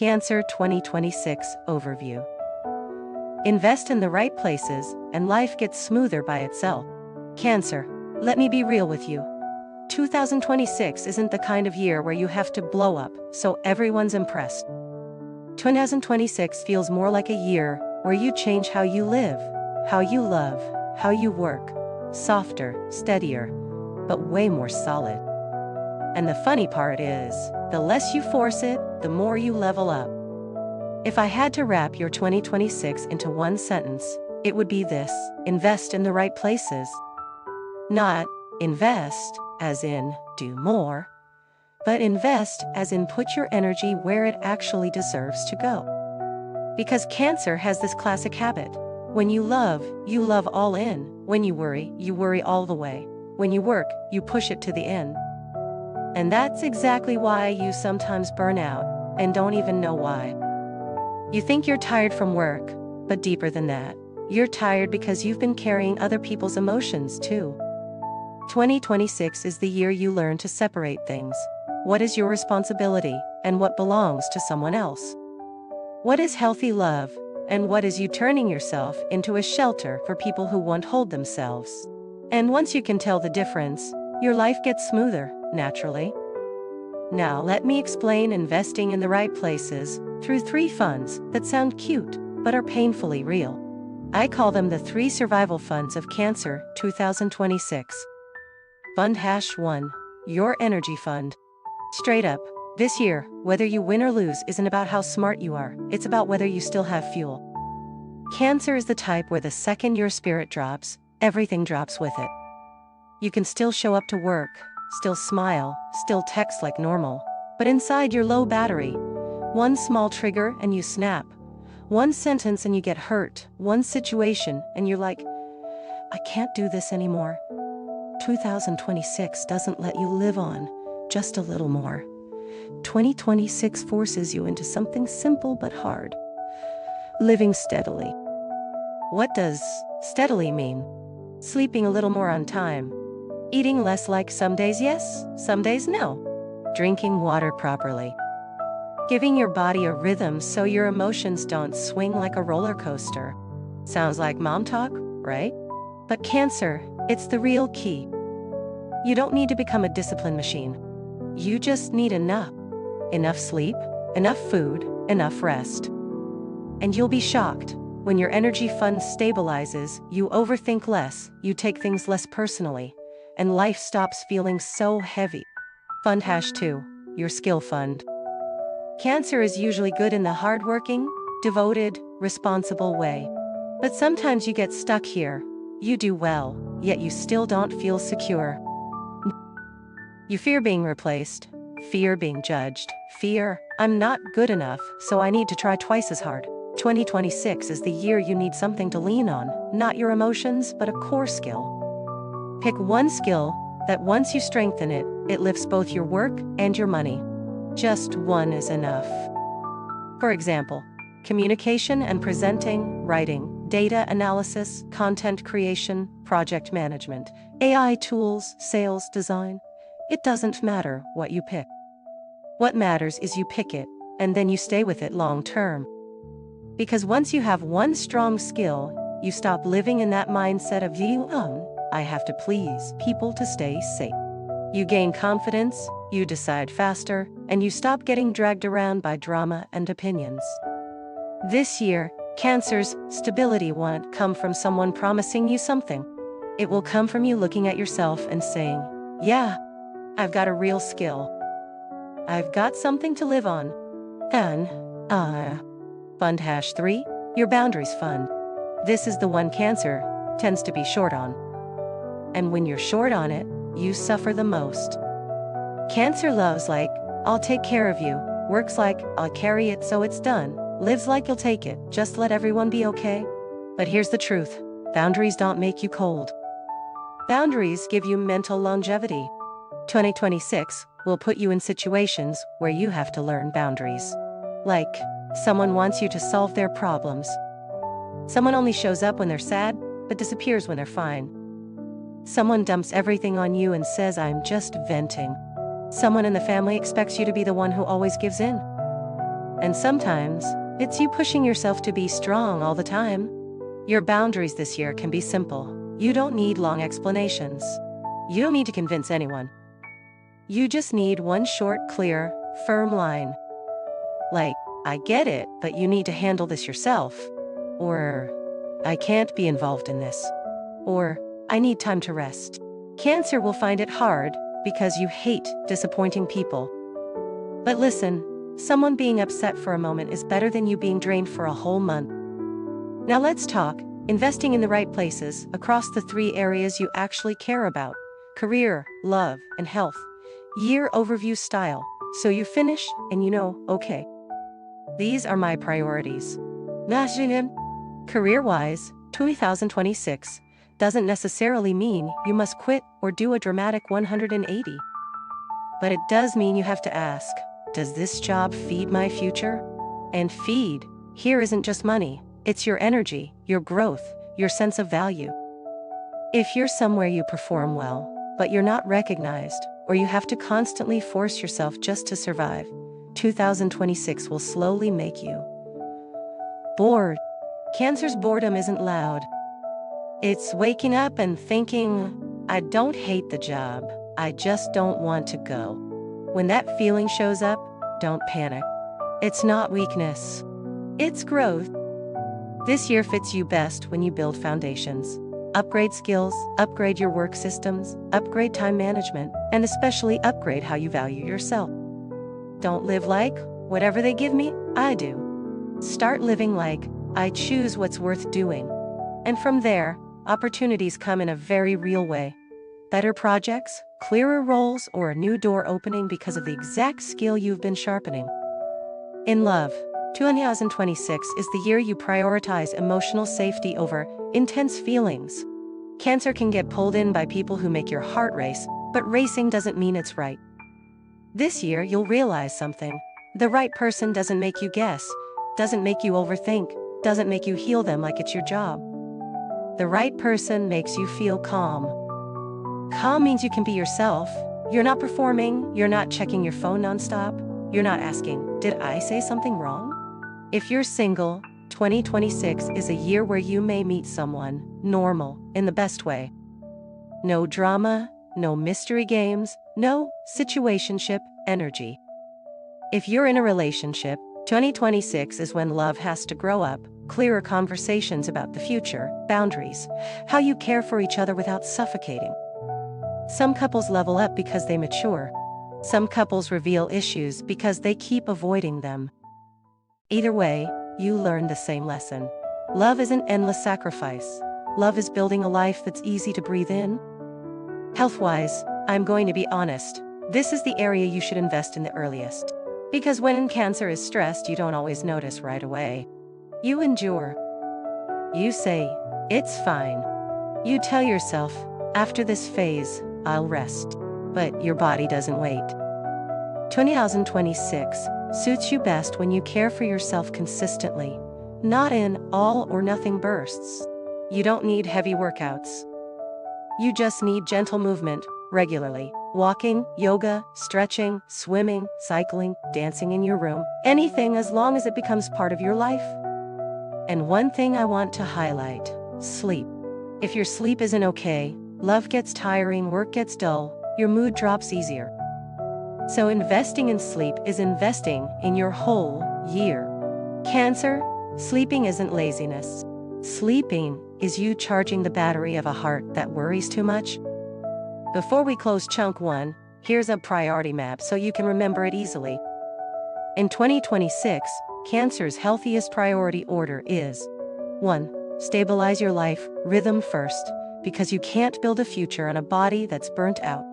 Cancer 2026 Overview. Invest in the right places, and life gets smoother by itself. Cancer, let me be real with you. 2026 isn't the kind of year where you have to blow up so everyone's impressed. 2026 feels more like a year where you change how you live, how you love, how you work. Softer, steadier, but way more solid. And the funny part is, the less you force it, the more you level up. If I had to wrap your 2026 into one sentence, it would be this: invest in the right places. Not invest as in do more, but invest as in put your energy where it actually deserves to go. Because Cancer has this classic habit. When you love all in. When you worry all the way. When you work, you push it to the end. And that's exactly why you sometimes burn out and don't even know why. You think you're tired from work, but deeper than that, you're tired because you've been carrying other people's emotions too. 2026 is the year you learn to separate things. What is your responsibility, and what belongs to someone else? What is healthy love, and what is you turning yourself into a shelter for people who won't hold themselves? And once you can tell the difference, your life gets smoother, naturally. Now let me explain investing in the right places through 3 funds that sound cute, but are painfully real. I call them the 3 survival funds of Cancer 2026. Fund #1, your energy fund. Straight up, this year, whether you win or lose isn't about how smart you are, it's about whether you still have fuel. Cancer is the type where the second your spirit drops, everything drops with it. You can still show up to work, still smile, still text like normal, but inside you're low battery. One small trigger and you snap. One sentence and you get hurt. One situation and you're like, I can't do this anymore. 2026 doesn't let you live on, just a little more. 2026 forces you into something simple but hard. Living steadily. What does steadily mean? Sleeping a little more on time. Eating less, like some days yes, some days no. Drinking water properly. Giving your body a rhythm so your emotions don't swing like a roller coaster. Sounds like mom talk, right? But Cancer, it's the real key. You don't need to become a discipline machine. You just need enough. Enough sleep, enough food, enough rest. And you'll be shocked. When your energy fund stabilizes, you overthink less, you take things less personally, and life stops feeling so heavy. Fund #2, your skill fund. Cancer is usually good in the hardworking, devoted, responsible way. But sometimes you get stuck here. You do well, yet you still don't feel secure. You fear being replaced, fear being judged, fear, I'm not good enough, so I need to try twice as hard. 2026 is the year you need something to lean on, not your emotions, but a core skill. Pick one skill that once you strengthen it, it lifts both your work and your money. Just one is enough. For example, communication and presenting, writing, data analysis, content creation, project management, AI tools, sales, design. It doesn't matter what you pick. What matters is you pick it, and then you stay with it long term. Because once you have one strong skill, you stop living in that mindset of I have to please people to stay safe. You gain confidence, you decide faster, and you stop getting dragged around by drama and opinions. This year, Cancer's stability won't come from someone promising you something. It will come from you looking at yourself and saying, yeah, I've got a real skill. I've got something to live on. And, Fund #3, your boundaries fund. This is the one Cancer tends to be short on. And when you're short on it, you suffer the most. Cancer loves like, I'll take care of you, works like, I'll carry it so it's done, lives like you'll take it, just let everyone be okay. But here's the truth, boundaries don't make you cold. Boundaries give you mental longevity. 2026 will put you in situations where you have to learn boundaries. Like, someone wants you to solve their problems. Someone only shows up when they're sad, but disappears when they're fine. Someone dumps everything on you and says, I'm just venting. Someone in the family expects you to be the one who always gives in. And sometimes, it's you pushing yourself to be strong all the time. Your boundaries this year can be simple. You don't need long explanations. You don't need to convince anyone. You just need one short, clear, firm line. Like, I get it, but you need to handle this yourself. Or, I can't be involved in this. Or, I need time to rest. Cancer will find it hard because you hate disappointing people. But listen, someone being upset for a moment is better than you being drained for a whole month. Now let's talk investing in the right places across the 3 areas you actually care about: career, love, and health. Year overview style, so you finish and you know, okay, these are my priorities. Career-wise, 2026 doesn't necessarily mean you must quit or do a dramatic 180. But it does mean you have to ask, does this job feed my future? And feed here isn't just money, it's your energy, your growth, your sense of value. If you're somewhere you perform well, but you're not recognized, or you have to constantly force yourself just to survive, 2026 will slowly make you bored. Cancer's boredom isn't loud. It's waking up and thinking, I don't hate the job, I just don't want to go. When that feeling shows up, don't panic. It's not weakness. It's growth. This year fits you best when you build foundations. Upgrade skills, upgrade your work systems, upgrade time management, and especially upgrade how you value yourself. Don't live like, whatever they give me, I do. Start living like, I choose what's worth doing. And from there, opportunities come in a very real way. Better projects, clearer roles, or a new door opening because of the exact skill you've been sharpening. In love, 2026 is the year you prioritize emotional safety over intense feelings. Cancer can get pulled in by people who make your heart race, but racing doesn't mean it's right. This year you'll realize something. The right person doesn't make you guess, doesn't make you overthink, doesn't make you heal them like it's your job. The right person makes you feel calm. Calm means you can be yourself. You're not performing, you're not checking your phone nonstop, you're not asking, did I say something wrong? If you're single, 2026 is a year where you may meet someone normal, in the best way. No drama, no mystery games, no situationship energy. If you're in a relationship, 2026 is when love has to grow up, clearer conversations about the future, boundaries, how you care for each other without suffocating. Some couples level up because they mature. Some couples reveal issues because they keep avoiding them. Either way, you learn the same lesson. Love isn't endless sacrifice. Love is building a life that's easy to breathe in. Health-wise, I'm going to be honest, this is the area you should invest in the earliest. Because when Cancer is stressed, you don't always notice right away. You endure. You say, it's fine. You tell yourself, after this phase, I'll rest. But your body doesn't wait. 2026 suits you best when you care for yourself consistently, not in all-or-nothing bursts. You don't need heavy workouts. You just need gentle movement, regularly. Walking, yoga, stretching, swimming, cycling, dancing in your room. Anything as long as it becomes part of your life. And one thing I want to highlight, sleep. If your sleep isn't okay, love gets tiring, work gets dull, your mood drops easier. So investing in sleep is investing in your whole year. Cancer, sleeping isn't laziness. Sleeping is you charging the battery of a heart that worries too much. Before we close chunk 1, here's a priority map so you can remember it easily. In 2026, Cancer's healthiest priority order is 1. Stabilize your life, rhythm first, because you can't build a future on a body that's burnt out.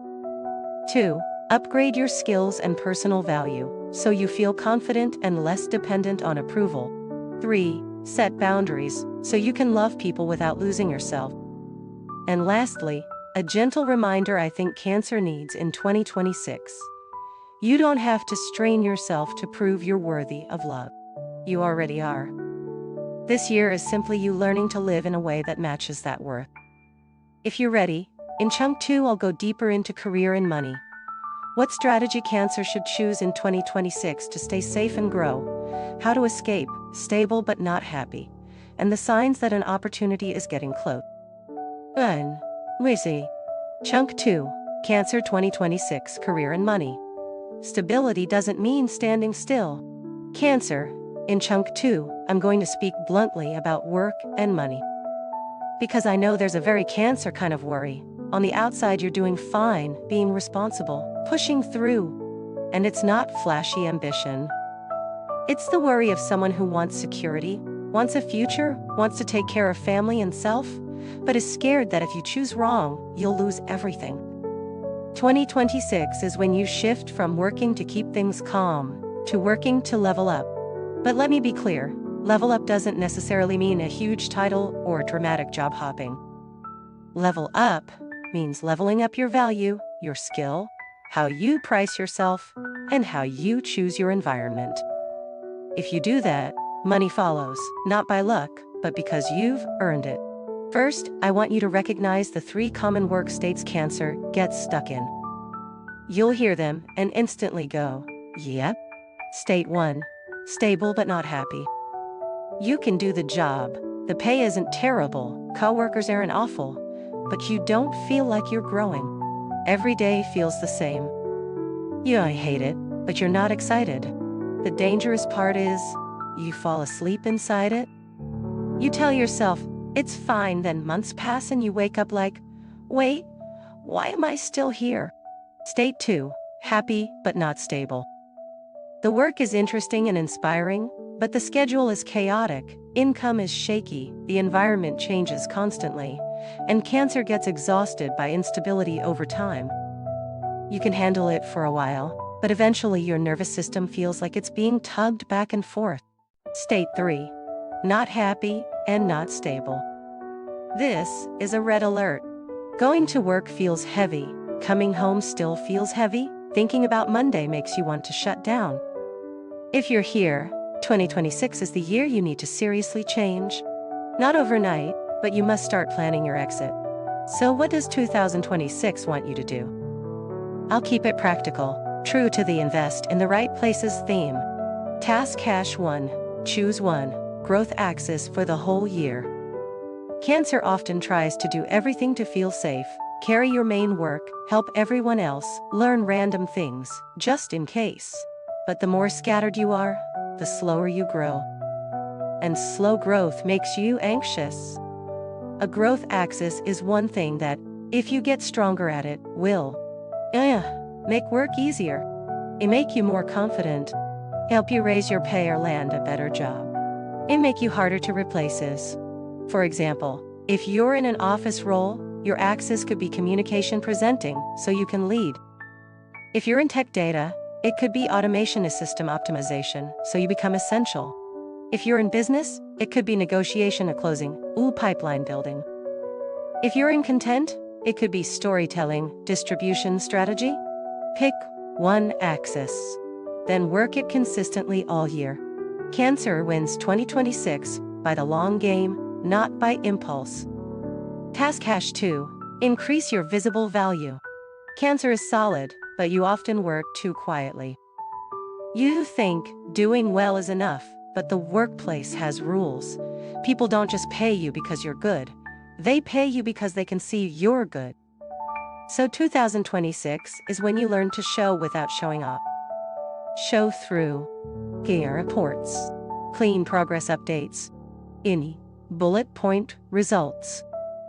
2. Upgrade your skills and personal value, so you feel confident and less dependent on approval. 3. Set boundaries, so you can love people without losing yourself. And lastly, a gentle reminder I think Cancer needs in 2026. You don't have to strain yourself to prove you're worthy of love. You already are. This year is simply you learning to live in a way that matches that worth. If you're ready, in chunk 2 I'll go deeper into career and money. What strategy Cancer should choose in 2026 to stay safe and grow, how to escape, stable but not happy, and the signs that an opportunity is getting close. 1. Wizzy. Chunk 2. Cancer 2026 Career and Money. Stability doesn't mean standing still. Cancer, in Chunk 2, I'm going to speak bluntly about work and money. Because I know there's a very Cancer kind of worry. On the outside you're doing fine, being responsible, pushing through. And it's not flashy ambition. It's the worry of someone who wants security, wants a future, wants to take care of family and self, but is scared that if you choose wrong, you'll lose everything. 2026 is when you shift from working to keep things calm, to working to level up. But let me be clear, level up doesn't necessarily mean a huge title or dramatic job hopping. Level up means leveling up your value, your skill, how you price yourself, and how you choose your environment. If you do that, money follows, not by luck, but because you've earned it. First, I want you to recognize the 3 common work states Cancer gets stuck in. You'll hear them and instantly go, yep. State 1. Stable but not happy. You can do the job, the pay isn't terrible, coworkers aren't awful, but you don't feel like you're growing. Every day feels the same. You might hate it, but you're not excited. The dangerous part is, you fall asleep inside it. You tell yourself, it's fine, then months pass and you wake up like, wait, why am I still here? State 2. Happy but not stable. The work is interesting and inspiring, but the schedule is chaotic, income is shaky, the environment changes constantly, and Cancer gets exhausted by instability over time. You can handle it for a while, but eventually your nervous system feels like it's being tugged back and forth. State 3. Not happy and not stable. This is a red alert. Going to work feels heavy, coming home still feels heavy, thinking about Monday makes you want to shut down. If you're here, 2026 is the year you need to seriously change. Not overnight, but you must start planning your exit. So what does 2026 want you to do? I'll keep it practical, true to the invest in the right places theme. Task Hash 1. Choose one growth axis for the whole year. Cancer often tries to do everything to feel safe, carry your main work, help everyone else, learn random things, just in case. But the more scattered you are, the slower you grow. And slow growth makes you anxious. A growth axis is one thing that, if you get stronger at it, will make work easier. It make you more confident, help you raise your pay or land a better job. It make you harder to replaces. For example, if you're in an office role, your axis could be communication presenting, so you can lead. If you're in tech data, it could be automation and system optimization, so you become essential. If you're in business, it could be negotiation and closing, pipeline building. If you're in content, it could be storytelling, distribution strategy. Pick one axis, then work it consistently all year. Cancer wins 2026 by the long game, not by impulse. Task Hash 2. Increase your visible value. Cancer is solid, but you often work too quietly. You think doing well is enough, but the workplace has rules. People don't just pay you because you're good. They pay you because they can see you're good. So 2026 is when you learn to show without showing off. Show through. Gear reports. Clean progress updates. Any bullet point results.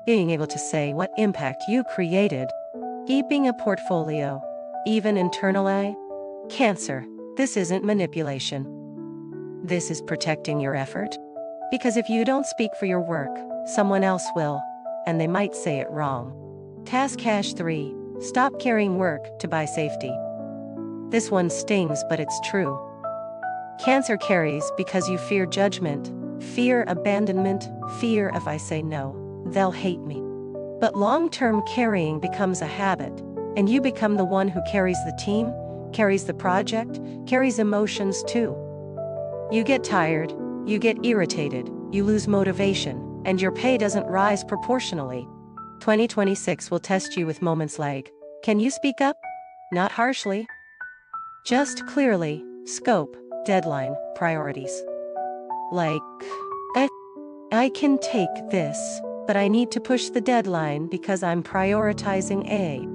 Being able to say what impact you created. Keeping a portfolio. Even internally. Cancer, this isn't manipulation. This is protecting your effort. Because if you don't speak for your work, someone else will, and they might say it wrong. Task Hash 3. Stop carrying work to buy safety. This one stings, but it's true. Cancer carries because you fear judgment, fear abandonment, fear if I say no, they'll hate me. But long-term carrying becomes a habit, and you become the one who carries the team, carries the project, carries emotions too. You get tired, you get irritated, you lose motivation, and your pay doesn't rise proportionally. 2026 will test you with moments like, can you speak up? not harshly, just clearly, scope, deadline, priorities. Like, I can take this, but I need to push the deadline because I'm prioritizing A.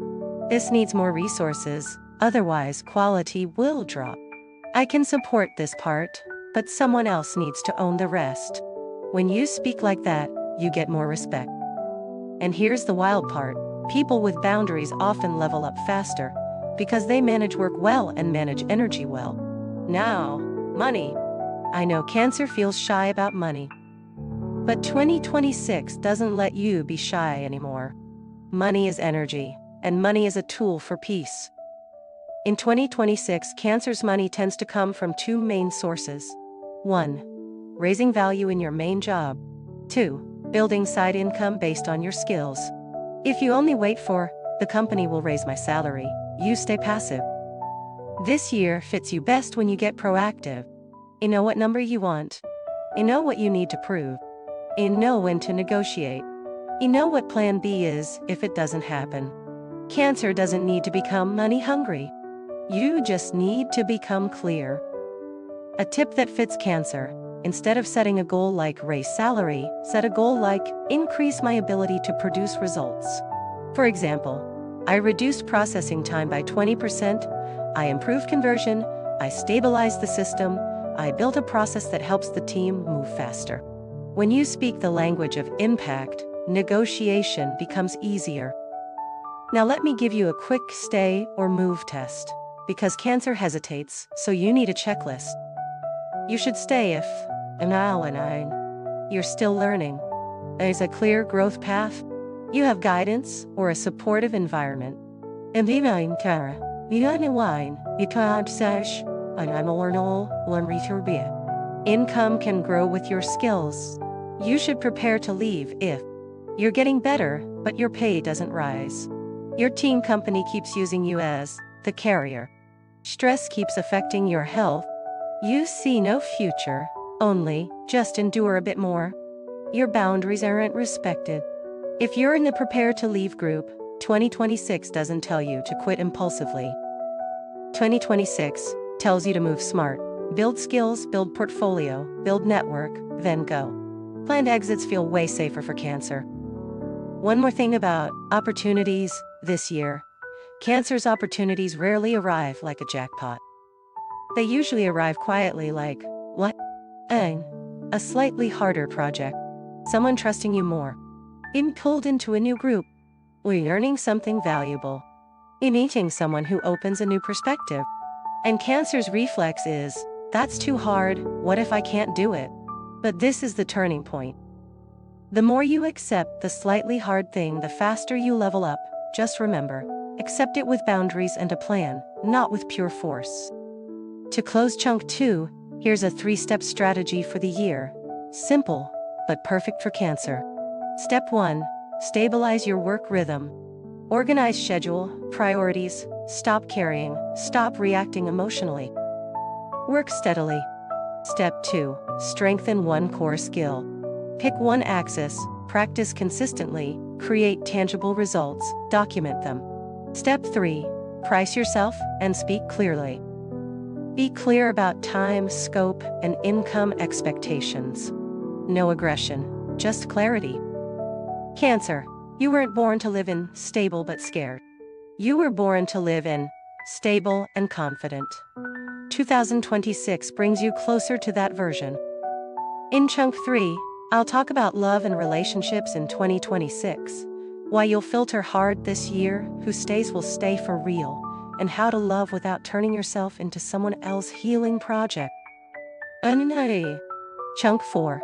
This needs more resources, otherwise quality will drop. I can support this part, but someone else needs to own the rest. When you speak like that, you get more respect. And here's the wild part. People with boundaries often level up faster because they manage work well and manage energy well. Now, money. I know Cancer feels shy about money. But 2026 doesn't let you be shy anymore. Money is energy, and money is a tool for peace. In 2026, Cancer's money tends to come from two main sources. 1. Raising value in your main job. 2. Building side income based on your skills. If you only wait for, the company will raise my salary, you stay passive. This year fits you best when you get proactive. You know what number you want. You know what you need to prove. You know when to negotiate. You know what plan B is if it doesn't happen. Cancer doesn't need to become money hungry. You just need to become clear. A tip that fits Cancer: instead of setting a goal like raise salary, set a goal like increase my ability to produce results. For example, I reduced processing time by 20%, I improved conversion, I stabilized the system, I built a process that helps the team move faster. When you speak the language of impact, negotiation becomes easier. Now let me give you a quick stay or move test. Because Cancer hesitates, so you need a checklist. You should stay if, you're still learning. There's a clear growth path. You have guidance or a supportive environment. Income can grow with your skills. You should prepare to leave if you're getting better, but your pay doesn't rise. Your team company keeps using you as the carrier. Stress keeps affecting your health. You see no future, only just endure a bit more. Your boundaries aren't respected. If you're in the prepare to leave group, 2026 doesn't tell you to quit impulsively. 2026 tells you to move smart, build skills, build portfolio, build network, then go. Planned exits feel way safer for Cancer. One more thing about opportunities this year. Cancer's opportunities rarely arrive like a jackpot. They usually arrive quietly like, what? A slightly harder project. Someone trusting you more. Being pulled into a new group. Learning something valuable. Meeting someone who opens a new perspective. And Cancer's reflex is, that's too hard, what if I can't do it? But this is the turning point. The more you accept the slightly hard thing, the faster you level up. Just remember, accept it with boundaries and a plan, not with pure force. To close chunk 2, here's a 3-step strategy for the year. Simple, but perfect for Cancer. Step 1, stabilize your work rhythm. Organize schedule, priorities, stop carrying, stop reacting emotionally. Work steadily. Step 2, strengthen one core skill. Pick one axis, practice consistently, create tangible results, document them. Step 3, price yourself and speak clearly. Be clear about time, scope, and income expectations. No aggression, just clarity. Cancer, you weren't born to live in stable but scared. You were born to live in stable and confident. 2026 brings you closer to that version. In chunk 3, I'll talk about love and relationships in 2026, why you'll filter hard this year, who stays will stay for real, and how to love without turning yourself into someone else's healing project. Chunk 4,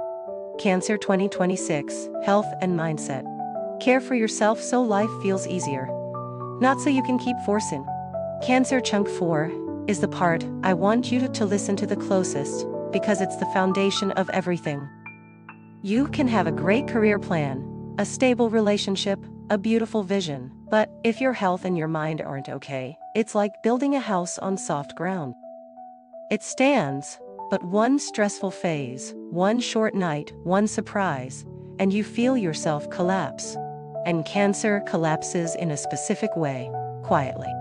Cancer 2026, health and mindset. Care for yourself so life feels easier, not so you can keep forcing. Cancer chunk 4 is the part I want you to listen to the closest, because it's the foundation of everything. You can have a great career plan, a stable relationship, a beautiful vision, but if your health and your mind aren't okay, it's like building a house on soft ground. It stands, but one stressful phase, one short night, one surprise, and you feel yourself collapse. And Cancer collapses in a specific way, quietly.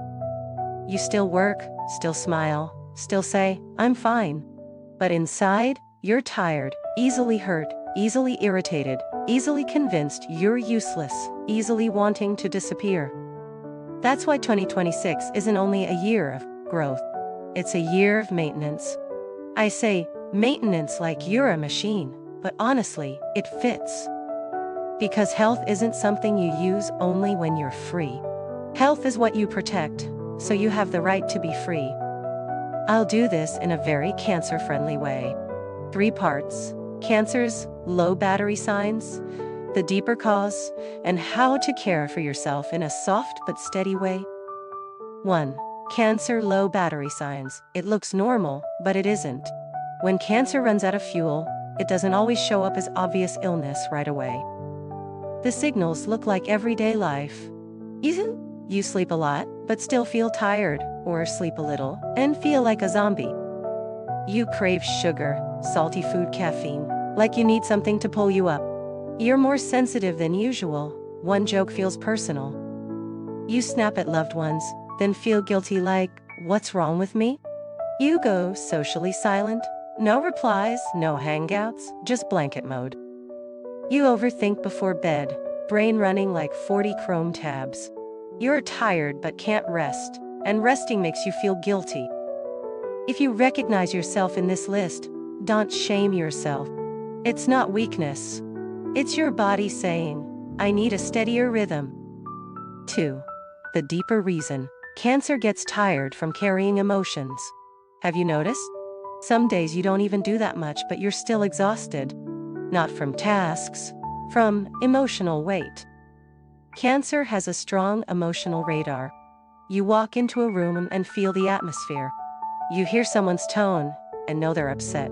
You still work, still smile, still say, "I'm fine." But inside, you're tired, easily hurt, easily irritated, easily convinced you're useless, easily wanting to disappear. That's why 2026 isn't only a year of growth. It's a year of maintenance. I say maintenance like you're a machine, but honestly, it fits. Because health isn't something you use only when you're free. Health is what you protect, so you have the right to be free. I'll do this in a very Cancer-friendly way. 3 parts: Cancer's low battery signs, the deeper cause, and how to care for yourself in a soft but steady way. 1. Cancer low battery signs. It looks normal, but it isn't. When Cancer runs out of fuel, it doesn't always show up as obvious illness right away. The signals look like everyday life. You sleep a lot, but still feel tired, or sleep a little, and feel like a zombie. You crave sugar, salty food, caffeine, like you need something to pull you up. You're more sensitive than usual. One joke feels personal. You snap at loved ones, then feel guilty like, "What's wrong with me?" You go socially silent. No replies, no hangouts, just blanket mode. You overthink before bed, brain running like 40 Chrome tabs. You're tired but can't rest, and resting makes you feel guilty. If you recognize yourself in this list, don't shame yourself. It's not weakness. It's your body saying, "I need a steadier rhythm." 2. The deeper reason. Cancer gets tired from carrying emotions. Have you noticed? Some days you don't even do that much, but you're still exhausted. Not from tasks, from emotional weight. Cancer has a strong emotional radar. You walk into a room and feel the atmosphere. You hear someone's tone and know they're upset.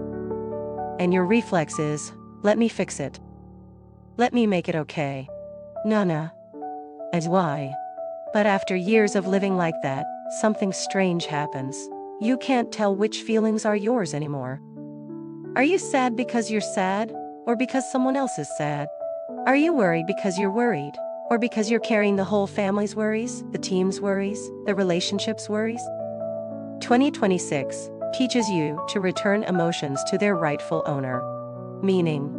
And your reflex is, "Let me fix it. Let me make it okay." Nana. As why? But after years of living like that, something strange happens. You can't tell which feelings are yours anymore. Are you sad because you're sad, or because someone else is sad? Are you worried because you're worried, or because you're carrying the whole family's worries, the team's worries, the relationship's worries? 2026 teaches you to return emotions to their rightful owner. Meaning,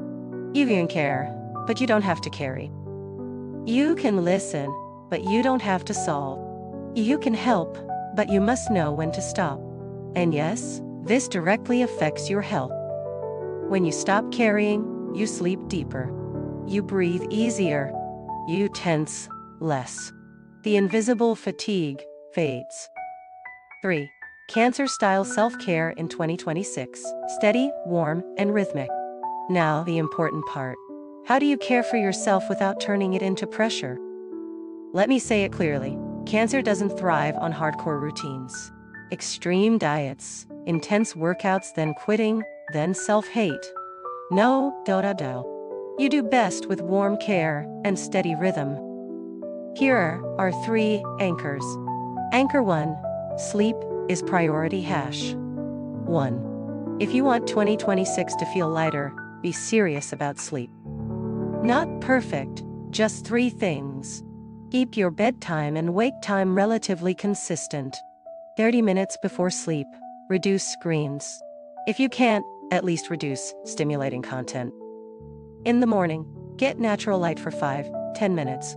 you can care, but you don't have to carry. You can listen, but you don't have to solve. You can help, but you must know when to stop. And yes, this directly affects your health. When you stop carrying, you sleep deeper. You breathe easier. You tense less. The invisible fatigue fades. 3. Cancer-style self-care in 2026. Steady, warm, and rhythmic. Now the important part. How do you care for yourself without turning it into pressure? Let me say it clearly. Cancer doesn't thrive on hardcore routines. Extreme diets, intense workouts, then quitting, then self-hate. No, do. You do best with warm care and steady rhythm. Here are 3 anchors. Anchor 1. Sleep is priority. 1. If you want 2026 to feel lighter, be serious about sleep. Not perfect, just 3 things. Keep your bedtime and wake time relatively consistent. 30 minutes before sleep. Reduce screens. If you can't, at least reduce stimulating content. In the morning, get natural light for 5-10 minutes.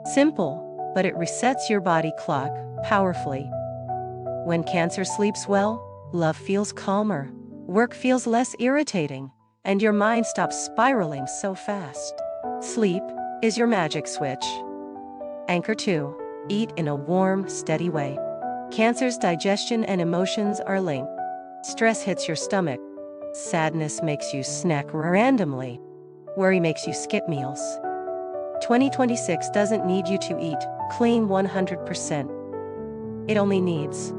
Simple, but it resets your body clock powerfully. When Cancer sleeps well, love feels calmer, work feels less irritating, and your mind stops spiraling so fast. Sleep is your magic switch. Anchor 2. Eat in a warm, steady way. Cancer's digestion and emotions are linked. Stress hits your stomach. Sadness makes you snack randomly. Worry makes you skip meals. 2026 doesn't need you to eat clean 100%. It only needs,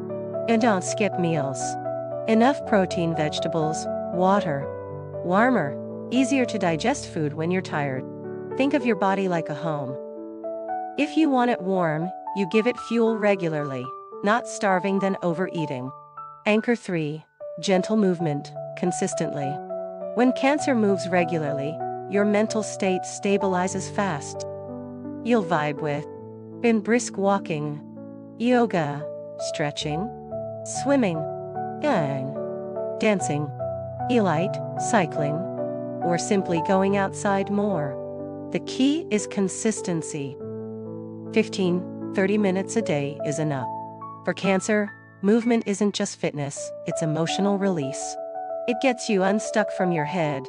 and don't skip meals, enough protein, vegetables, water, warmer, easier to digest food when you're tired. Think of your body like a home. If you want it warm, you give it fuel regularly, not starving then overeating. Anchor 3. Gentle movement, consistently. When Cancer moves regularly, your mental state stabilizes fast. You'll vibe with brisk walking, yoga, stretching, swimming, dancing, elite, cycling, or simply going outside more. The key is consistency. 15-30 minutes a day is enough. For Cancer, movement isn't just fitness, it's emotional release. It gets you unstuck from your head.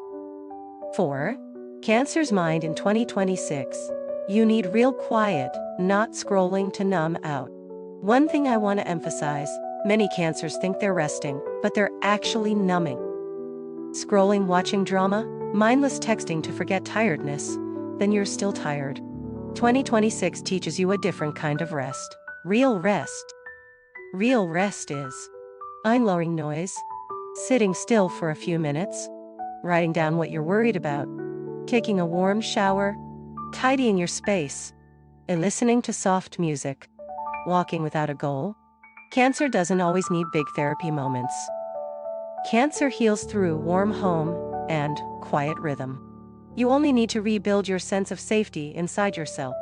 4. Cancer's mind in 2026. You need real quiet, not scrolling to numb out. One thing I want to emphasize, many Cancers think they're resting, but they're actually numbing. Scrolling, watching drama, mindless texting to forget tiredness, then you're still tired. 2026 teaches you a different kind of rest. Real rest. Real rest is lowering noise, sitting still for a few minutes, writing down what you're worried about, taking a warm shower, tidying your space, and listening to soft music, walking without a goal. Cancer doesn't always need big therapy moments. Cancer heals through warm home and quiet rhythm. You only need to rebuild your sense of safety inside yourself.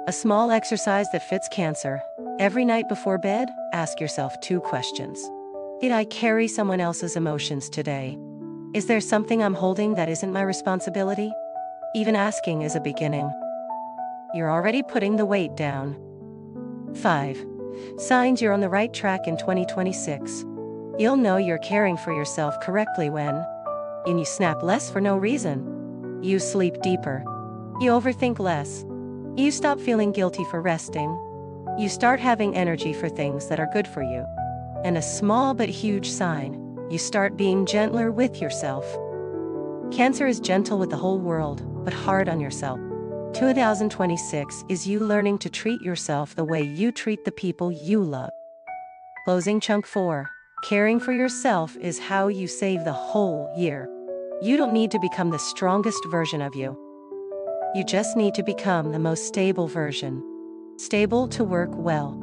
A small exercise that fits Cancer. Every night before bed, ask yourself 2 questions. Did I carry someone else's emotions today? Is there something I'm holding that isn't my responsibility? Even asking is a beginning. You're already putting the weight down. 5. Signs you're on the right track in 2026. You'll know you're caring for yourself correctly when you snap less for no reason. You sleep deeper. You overthink less. You stop feeling guilty for resting. You start having energy for things that are good for you. And a small but huge sign, you start being gentler with yourself. Cancer is gentle with the whole world, but hard on yourself. 2026 is you learning to treat yourself the way you treat the people you love. Closing chunk 4. Caring for yourself is how you save the whole year. You don't need to become the strongest version of you. You just need to become the most stable version. Stable to work well.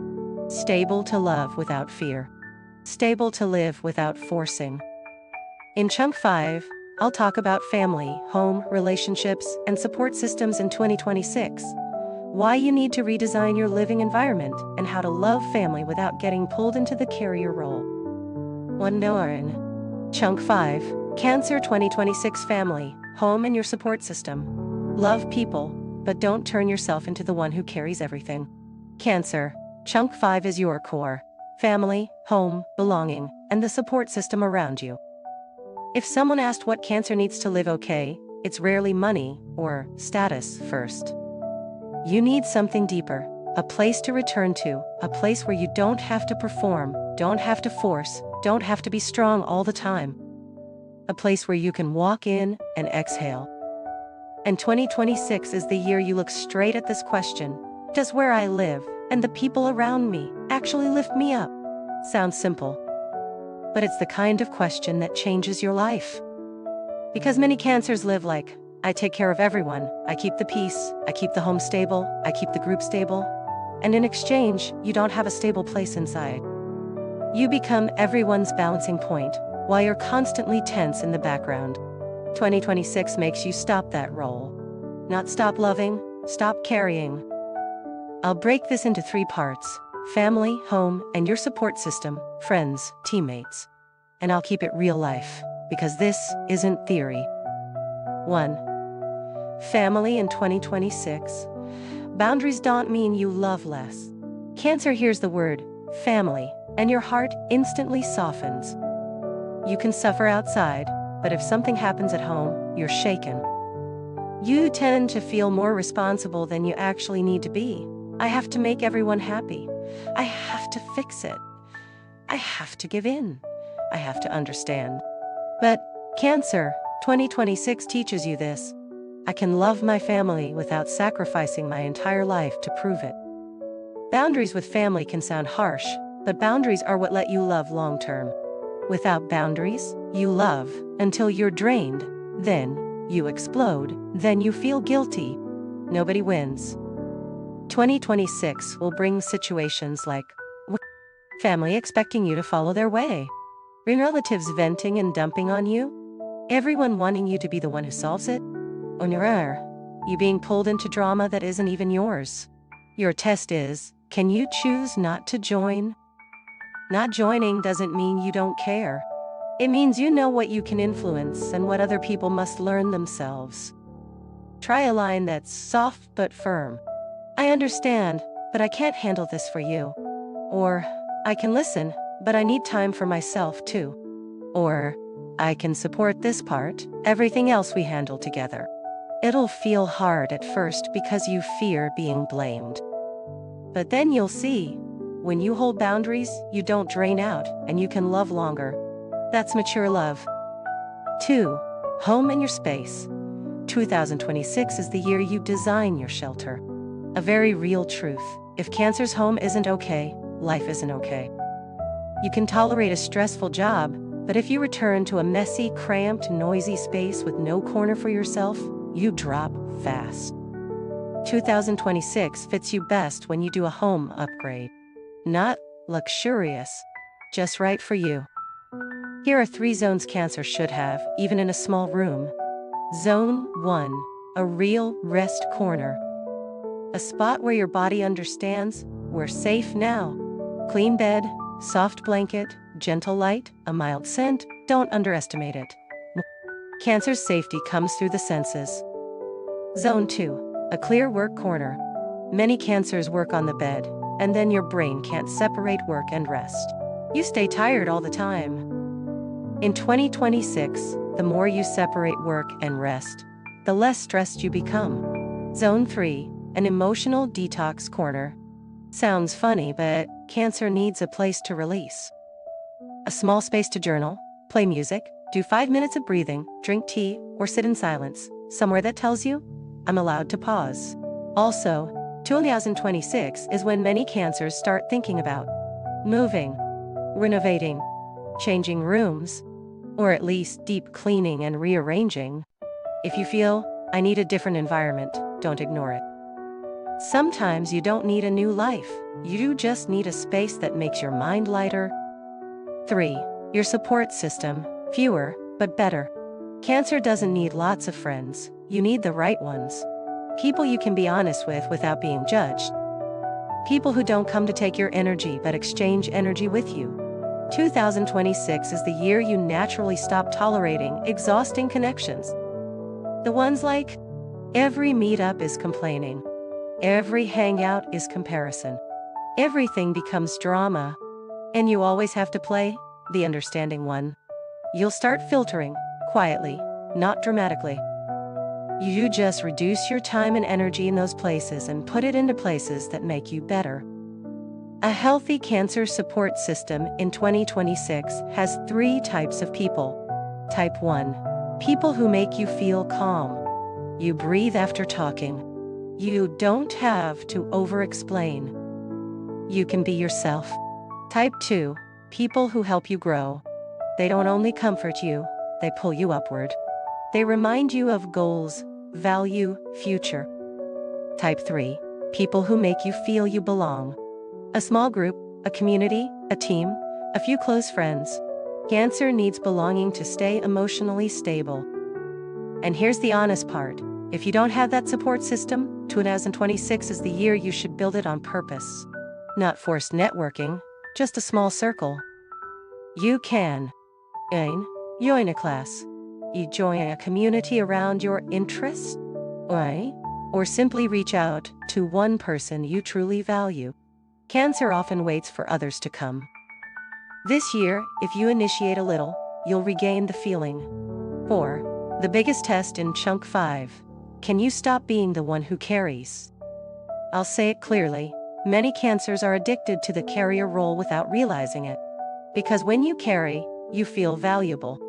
Stable to love without fear. Stable to live without forcing. In chunk 5, I'll talk about family, home, relationships, and support systems in 2026. Why you need to redesign your living environment, and how to love family without getting pulled into the carrier role. 1. Norin. Chunk 5. Cancer 2026 family, home and your support system. Love people, but don't turn yourself into the one who carries everything. Cancer. Chunk 5 is your core. Family, home, belonging, and the support system around you. If someone asked what Cancer needs to live okay, it's rarely money or status first. You need something deeper, a place to return to, a place where you don't have to perform, don't have to force, don't have to be strong all the time. A place where you can walk in and exhale. And 2026 is the year you look straight at this question. Does where I live and the people around me actually lift me up? Sounds simple, but it's the kind of question that changes your life. Because many Cancers live like, I take care of everyone, I keep the peace, I keep the home stable, I keep the group stable. And in exchange, you don't have a stable place inside. You become everyone's balancing point, while you're constantly tense in the background. 2026 makes you stop that role. Not stop loving, stop carrying. I'll break this into 3 parts: family, home, and your support system, friends, teammates. And I'll keep it real life, because this isn't theory. 1. Family in 2026. Boundaries don't mean you love less. Cancer hears the word family, and your heart instantly softens. You can suffer outside, but if something happens at home, you're shaken. You tend to feel more responsible than you actually need to be. I have to make everyone happy. I have to fix it. I have to give in. I have to understand. But Cancer 2026 teaches you this. I can love my family without sacrificing my entire life to prove it. Boundaries with family can sound harsh, but boundaries are what let you love long term. Without boundaries, you love until you're drained, then you explode, then you feel guilty. Nobody wins. 2026 will bring situations like family expecting you to follow their way, relatives venting and dumping on you, everyone wanting you to be the one who solves it, you being pulled into drama that isn't even yours. Your test is, can you choose not to join? Not joining doesn't mean you don't care. It means you know what you can influence and what other people must learn themselves. Try a line that's soft but firm. I understand, but I can't handle this for you. Or, I can listen, but I need time for myself too. Or, I can support this part, everything else we handle together. It'll feel hard at first because you fear being blamed. But then you'll see, when you hold boundaries, you don't drain out, and you can love longer. That's mature love. 2. Home and your space. 2026 is the year you design your shelter. A very real truth. If Cancer's home isn't okay, life isn't okay. You can tolerate a stressful job, but if you return to a messy, cramped, noisy space with no corner for yourself, you drop fast. 2026 fits you best when you do a home upgrade. Not luxurious, just right for you. Here are 3 zones Cancer should have, even in a small room. Zone 1, a real rest corner. A spot where your body understands, we're safe now. Clean bed, soft blanket, gentle light, a mild scent, don't underestimate it. Cancer's safety comes through the senses. Zone 2, a clear work corner. Many Cancers work on the bed, and then your brain can't separate work and rest. You stay tired all the time. In 2026, the more you separate work and rest, the less stressed you become. Zone 3, an emotional detox corner. Sounds funny, but Cancer needs a place to release. A small space to journal, play music, do 5 minutes of breathing, drink tea, or sit in silence, somewhere that tells you, I'm allowed to pause. Also, 2026 is when many Cancers start thinking about moving, renovating, changing rooms, or at least deep cleaning and rearranging. If you feel, I need a different environment, don't ignore it. Sometimes you don't need a new life, you just need a space that makes your mind lighter. 3. Your support system, fewer, but better. Cancer doesn't need lots of friends, you need the right ones. People you can be honest with without being judged. People who don't come to take your energy but exchange energy with you. 2026 is the year you naturally stop tolerating exhausting connections. The ones like, every meetup is complaining. Every hangout is comparison. Everything becomes drama. And you always have to play the understanding one. You'll start filtering, quietly, not dramatically. You just reduce your time and energy in those places and put it into places that make you better. A healthy Cancer support system in 2026 has 3 types of people. Type 1. People who make you feel calm. You breathe after talking. You don't have to over-explain. You can be yourself. Type 2. People who help you grow. They don't only comfort you, they pull you upward. They remind you of goals, value, future. Type 3. People who make you feel you belong. A small group, a community, a team, a few close friends. Cancer needs belonging to stay emotionally stable. And here's the honest part. If you don't have that support system, 2026 is the year you should build it on purpose. Not forced networking, just a small circle. You can join a class. You join a community around your interests. Or simply reach out to one person you truly value. Cancer often waits for others to come. This year, if you initiate a little, you'll regain the feeling. 4. The biggest test in Chunk 5. Can you stop being the one who carries? I'll say it clearly, many Cancers are addicted to the carrier role without realizing it. Because when you carry, you feel valuable.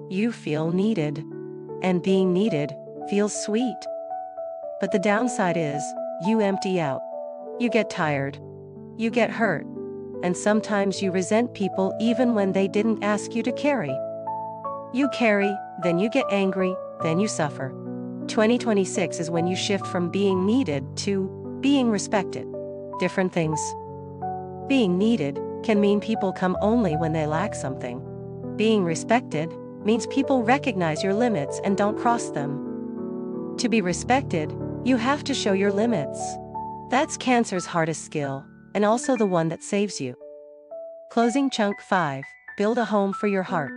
You feel needed. And being needed feels sweet. But the downside is, you empty out. You get tired. You get hurt. And sometimes you resent people even when they didn't ask you to carry. You carry, then you get angry, then you suffer. 2026 is when you shift from being needed to being respected. Different things. Being needed can mean people come only when they lack something. Being respected means people recognize your limits and don't cross them. To be respected, you have to show your limits. That's Cancer's hardest skill, and also the one that saves you. Closing chunk 5. Build a home for your heart.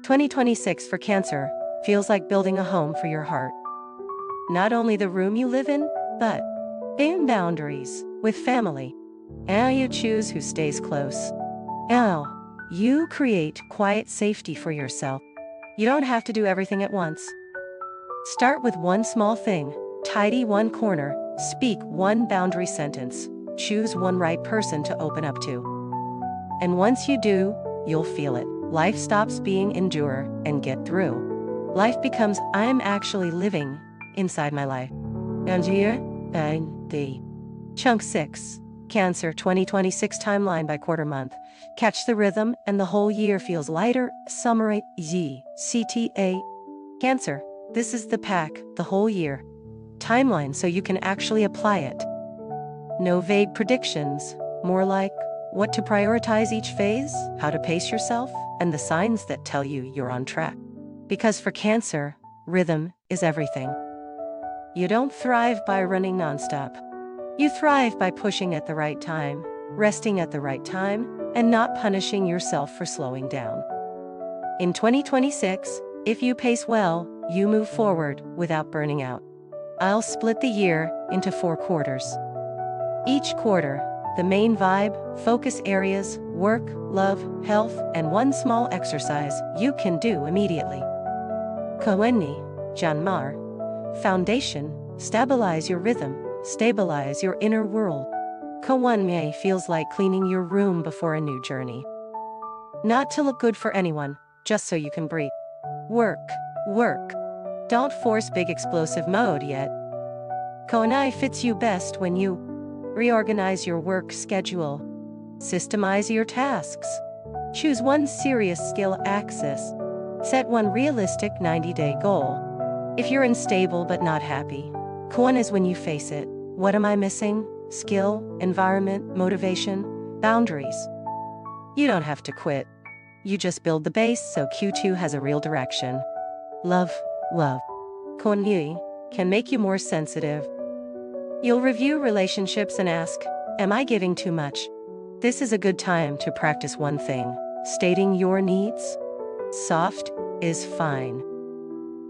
2026 for Cancer feels like building a home for your heart. Not only the room you live in, but in boundaries with family. And you choose who stays close. Now, you create quiet safety for yourself. You don't have to do everything at once. Start with one small thing, tidy one corner, speak one boundary sentence, choose one right person to open up to. And once you do, you'll feel it. Life stops being endure and get through. Life becomes I'm actually living inside my life. And the chunk 6. Cancer 2026 timeline by quarter month. Catch the rhythm and the whole year feels lighter. Summary CTA. Cancer, this is the pack, the whole year. Timeline so you can actually apply it. No vague predictions, more like what to prioritize each phase, how to pace yourself, and the signs that tell you you're on track. Because for Cancer, rhythm is everything. You don't thrive by running nonstop. You thrive by pushing at the right time, resting at the right time, and not punishing yourself for slowing down. In 2026, if you pace well, you move forward without burning out. I'll split the year into 4 quarters. Each quarter, the main vibe, focus areas, work, love, health, and one small exercise you can do immediately. Kawenni, Janmar. Foundation, stabilize your rhythm, stabilize your inner world. Kawanme feels like cleaning your room before a new journey. Not to look good for anyone, just so you can breathe. Work. Don't force big explosive mode yet. Koanai fits you best when you reorganize your work schedule, systemize your tasks, choose one serious skill axis, set one realistic 90-day goal. If you're unstable but not happy, Koan is when you face it. What am I missing? Skill, environment, motivation, boundaries. You don't have to quit. You just build the base so Q2 has a real direction. Love. Koan can make you more sensitive. You'll review relationships and ask, am I giving too much? This is a good time to practice one thing, stating your needs. Soft is fine.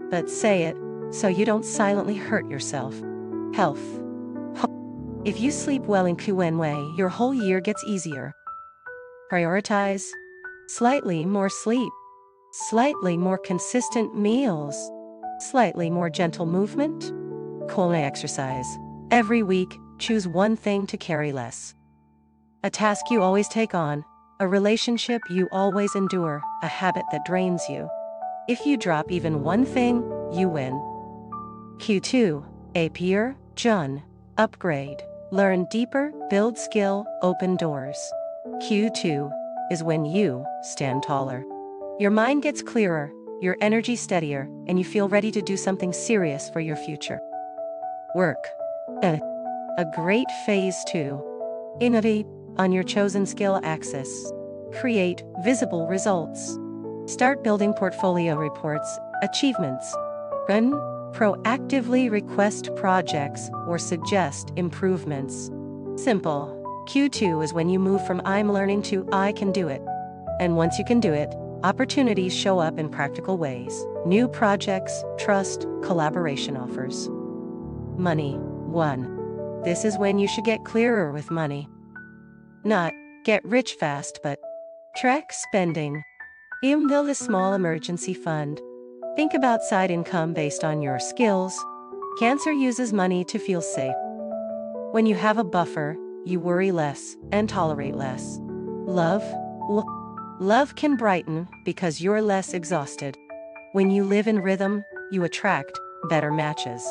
But say it so you don't silently hurt yourself. Health. If you sleep well in Kuenwei, your whole year gets easier. Prioritize slightly more sleep, slightly more consistent meals, slightly more gentle movement. Kone exercise. Every week, choose one thing to carry less. A task you always take on, a relationship you always endure, a habit that drains you. If you drop even one thing, you win. Q2, Apier, Jun, upgrade, learn deeper, build skill, open doors. Q2 is when you stand taller. Your mind gets clearer, your energy steadier, and you feel ready to do something serious for your future. Work. A great phase 2. Innovate on your chosen skill axis. Create visible results. Start building portfolio reports, achievements. Then, proactively request projects or suggest improvements. Simple. Q2 is when you move from I'm learning to I can do it. And once you can do it, opportunities show up in practical ways. New projects, trust, collaboration offers. Money. 1. This is when you should get clearer with money. Not get rich fast, but track spending. Build a small emergency fund. Think about side income based on your skills. Cancer uses money to feel safe. When you have a buffer, you worry less and tolerate less. Love. Love can brighten because you're less exhausted. When you live in rhythm, you attract better matches.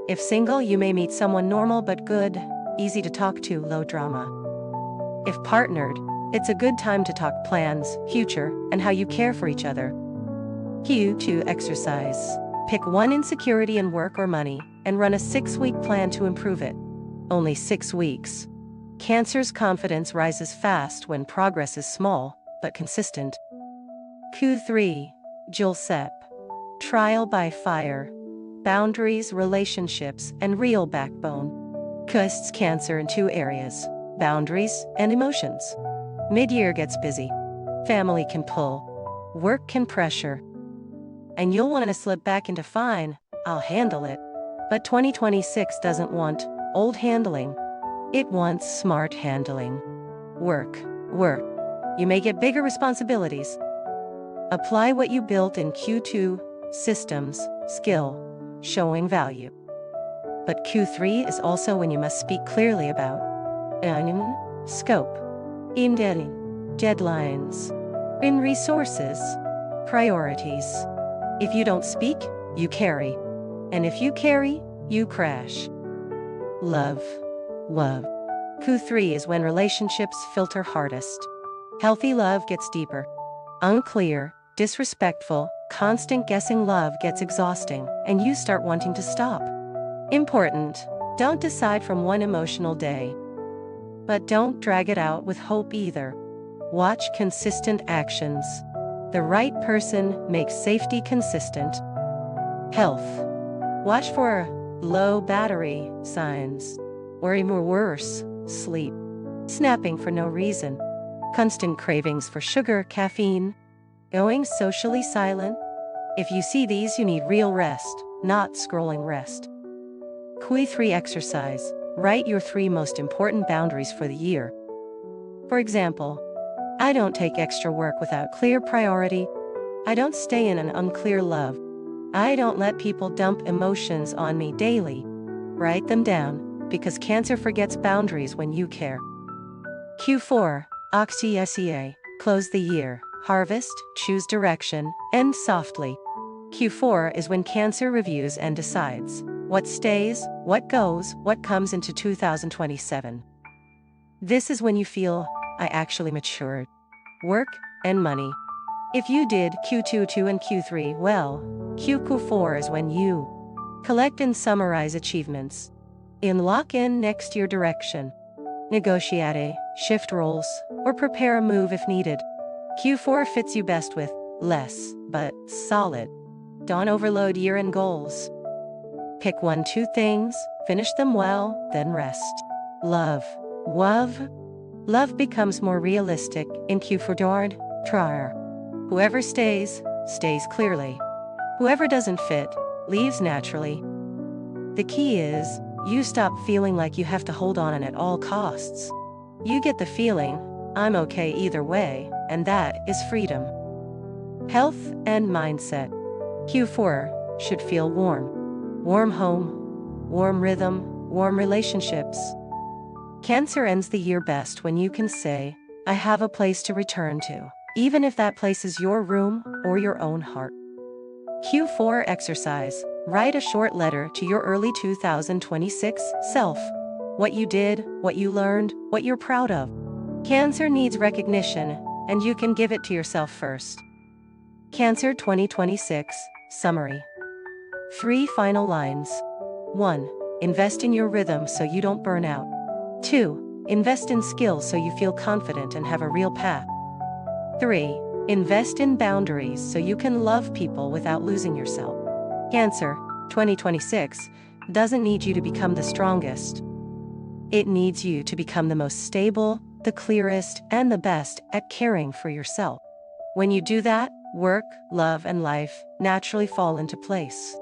If single, you may meet someone normal but good, easy to talk to, low drama. If partnered, it's a good time to talk plans, future, and how you care for each other. Q2 exercise. Pick one insecurity in work or money, and run a 6-week plan to improve it. Only 6 weeks. Cancer's confidence rises fast when progress is small, but consistent. Q3. Julsep. Trial by fire. Boundaries, relationships, and real backbone. Custs Cancer in 2 areas, boundaries and emotions. Mid-year gets busy. Family can pull. Work can pressure. And you'll want to slip back into fine, I'll handle it. But 2026 doesn't want old handling. It wants smart handling. Work. You may get bigger responsibilities. Apply what you built in Q2, systems, skill, showing value. But Q3 is also when you must speak clearly about scope, in deadlines, in resources, priorities. If you don't speak, you carry. And if you carry, you crash. Love. Q3 is when relationships filter hardest. Healthy love gets deeper. Unclear, disrespectful, constant guessing love gets exhausting, and you start wanting to stop. Important. Don't decide from one emotional day. But don't drag it out with hope either. Watch consistent actions. The right person makes safety consistent. Health. Watch for low battery signs. Or even worse, sleep. Snapping for no reason. Constant cravings for sugar, caffeine. Going socially silent. If you see these, you need real rest, not scrolling rest. Q3 exercise. Write your 3 most important boundaries for the year. For example, I don't take extra work without clear priority. I don't stay in an unclear love. I don't let people dump emotions on me daily. Write them down, because Cancer forgets boundaries when you care. Q4, Oxy. Close the year, harvest, choose direction, end softly. Q4 is when Cancer reviews and decides what stays, what goes, what comes into 2027. This is when you feel, I actually matured. Work and money. If you did Q2 and Q3 well, Q4 is when you collect and summarize achievements. Lock in next year direction. Negotiate, shift roles, or prepare a move if needed. Q4 fits you best with less, but solid. Don't overload year-end goals. Pick 1-2 things, finish them well, then rest. Love. Love becomes more realistic in Q4. Whoever stays clearly. Whoever doesn't fit, leaves naturally. The key is, you stop feeling like you have to hold on at all costs. You get the feeling, I'm okay either way, and that is freedom. Health and mindset. Q4 should feel warm. Warm home, warm rhythm, warm relationships. Cancer ends the year best when you can say, I have a place to return to, even if that place is your room or your own heart. Q4 exercise. Write a short letter to your early 2026 self. What you did, what you learned, what you're proud of. Cancer needs recognition, and you can give it to yourself first. Cancer 2026 summary. 3 final lines. 1. Invest in your rhythm so you don't burn out. 2. Invest in skills so you feel confident and have a real path. 3. Invest in boundaries so you can love people without losing yourself. Cancer 2026 doesn't need you to become the strongest. It needs you to become the most stable, the clearest, and the best at caring for yourself. When you do that, work, love, and life naturally fall into place.